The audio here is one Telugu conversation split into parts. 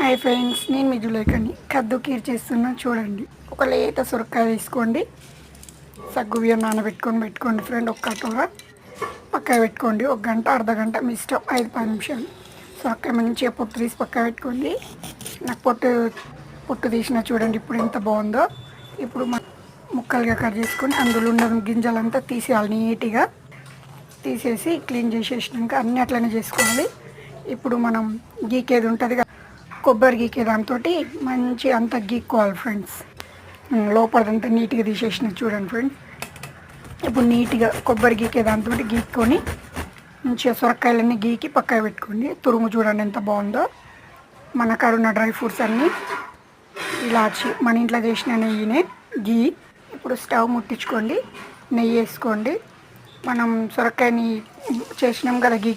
హాయ్ ఫ్రెండ్స్, నేను మీ జులేకని కద్దు కీర్ చేస్తున్నా చూడండి. ఒక లేత సొరకాయ తీసుకోండి, సగ్గు బియ్యం పెట్టుకోండి ఫ్రెండ్. ఒక కటోర పక్క పెట్టుకోండి. ఒక గంట అర్ధ గంట మీ ఇష్టం, 5-10 నిమిషాలు. సొరకాయ మంచిగా పొట్టు తీసి పక్క పెట్టుకోండి. నాకు పొట్టు తీసిన చూడండి ఇప్పుడు ఎంత బాగుందో. ఇప్పుడు ముక్కలుగా కట్ చేసుకొని అందులో ఉన్న గింజలంతా తీసేయాలి. నీట్గా తీసేసి క్లీన్ చేసేసినాక అన్నీ అట్లనే చేసుకోవాలి. ఇప్పుడు మనం గీకేది ఉంటుంది కదా, కొబ్బరి గీకే దాంతో మంచి అంతా గీక్కోవాలి ఫ్రెండ్స్. లోపలదంతా నీట్గా తీసేసిన చూడండి ఫ్రెండ్స్. ఇప్పుడు నీట్గా కొబ్బరి గీకే దాంతో గీక్కొని మంచిగా సొరకాయలన్నీ గీకి పక్కన పెట్టుకోండి. తురుము చూడండి ఎంత బాగుందో. మన కరుణ డ్రై ఫ్రూట్స్ అన్నీ, ఇలాచి, మన ఇంట్లో చేసిన నెయ్యినే గీ. ఇప్పుడు స్టవ్ ముట్టించుకోండి, నెయ్యి వేసుకోండి. మనం సొరకాయని చేసినాం కదా గీ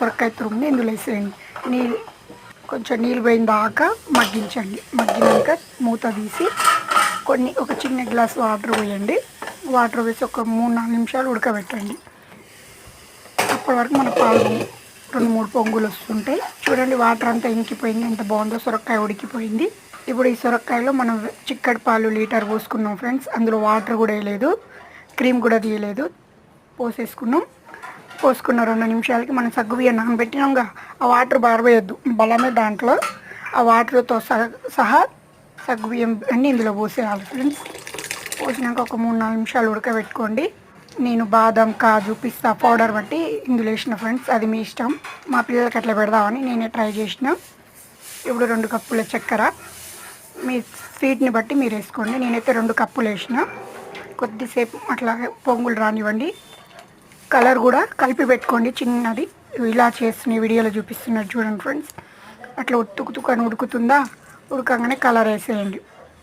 సొరకాయ తురుముని ఇందులో వేసేయండి. కొంచెం నీళ్ళు పోయిన దాకా మగ్గించండి. మగ్గినాక మూత తీసి ఒక చిన్న గ్లాస్ వాటర్ పోయండి. వాటర్ వేసి ఒక 3-4 నిమిషాలు ఉడకబెట్టండి. అప్పటి వరకు మన పాలు 2-3 పొంగులు వస్తుంటాయి. చూడండి వాటర్ అంతా ఇంకిపోయింది, ఎంత బాగుందో. సొరకాయ ఉడికిపోయింది. ఇప్పుడు ఈ సొరకాయలో మనం చిక్కటి పాలు లీటర్ పోసుకున్నాం ఫ్రెండ్స్. అందులో వాటర్ కూడా వేయలేదు, క్రీమ్ కూడా తీయలేదు. పోసుకున్న 2 నిమిషాలకి మనం సగ్గుబియ్యం నానబెట్టినాంగా, ఆ వాటర్ బారబోయొద్దు, బలమే దాంట్లో. ఆ వాటర్తో సహా సగ్గుబియ్యం అన్నీ ఇందులో పోసేయాలి ఫ్రెండ్స్. పోసినాక ఒక 3-4 నిమిషాలు ఉడకబెట్టుకోండి. నేను బాదం, కాజు, పిస్తా పౌడర్ బట్టి ఇందులో వేసిన ఫ్రెండ్స్, అది మీ ఇష్టం. మా పిల్లలకి అట్లా పెడదామని నేనే ట్రై చేసిన. ఇప్పుడు 2 కప్పుల చక్కెర, మీ స్వీట్ని బట్టి మీరు వేసుకోండి. నేనైతే 2 కప్పులు వేసిన. కొద్దిసేపు అట్లా పొంగులు రానివ్వండి. కలర్ కూడా కలిపి పెట్టుకోండి చిన్నది. ఇలా చేస్తున్న వీడియోలో చూపిస్తున్నారు చూడండి ఫ్రెండ్స్. అట్లా ఉతుకుతుకని ఉడుకుతుందా, ఉడకంగానే కలర్ వేసేయండి.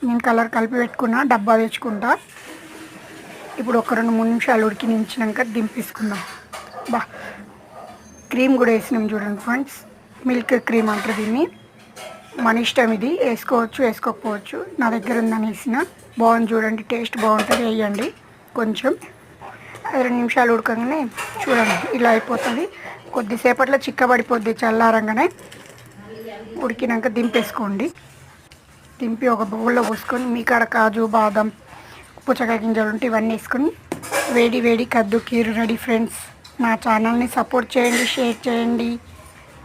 నేను కలర్ కలిపి పెట్టుకున్నా, డబ్బా తెచ్చుకుంటా. ఇప్పుడు ఒక 2-3 నిమిషాలు ఉడికించినాక దింపేసుకుందాం. క్రీమ్ కూడా వేసినాం చూడండి ఫ్రెండ్స్. మిల్క్ క్రీమ్ అంటారు దీన్ని. మన ఇష్టం, ఇది వేసుకోవచ్చు వేసుకోకపోవచ్చు. నా దగ్గర ఉందని వేసిన. బాగుంది చూడండి, టేస్ట్ బాగుంటుంది, వేయండి కొంచెం. 2 నిమిషాలు ఉడకగానే చూడండి ఇలా అయిపోతుంది. కొద్దిసేపట్లో చిక్కబడిపోద్ది చల్లారంగానే. ఉడికినాక దింపేసుకోండి. దింపి ఒక బౌల్లో పోసుకొని మీ కాడ కాజు, బాదం, పుచ్చకాయ గింజలు ఉంటే ఇవన్నీ వేసుకొని వేడి వేడి కద్దు కీర్ రెడీ ఫ్రెండ్స్. నా ఛానల్ని సపోర్ట్ చేయండి, షేర్ చేయండి.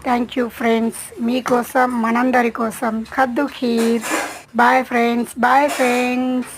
Thank you friends. మీకోసం, మనందరి కోసం కద్దు కీర్. Bye friends.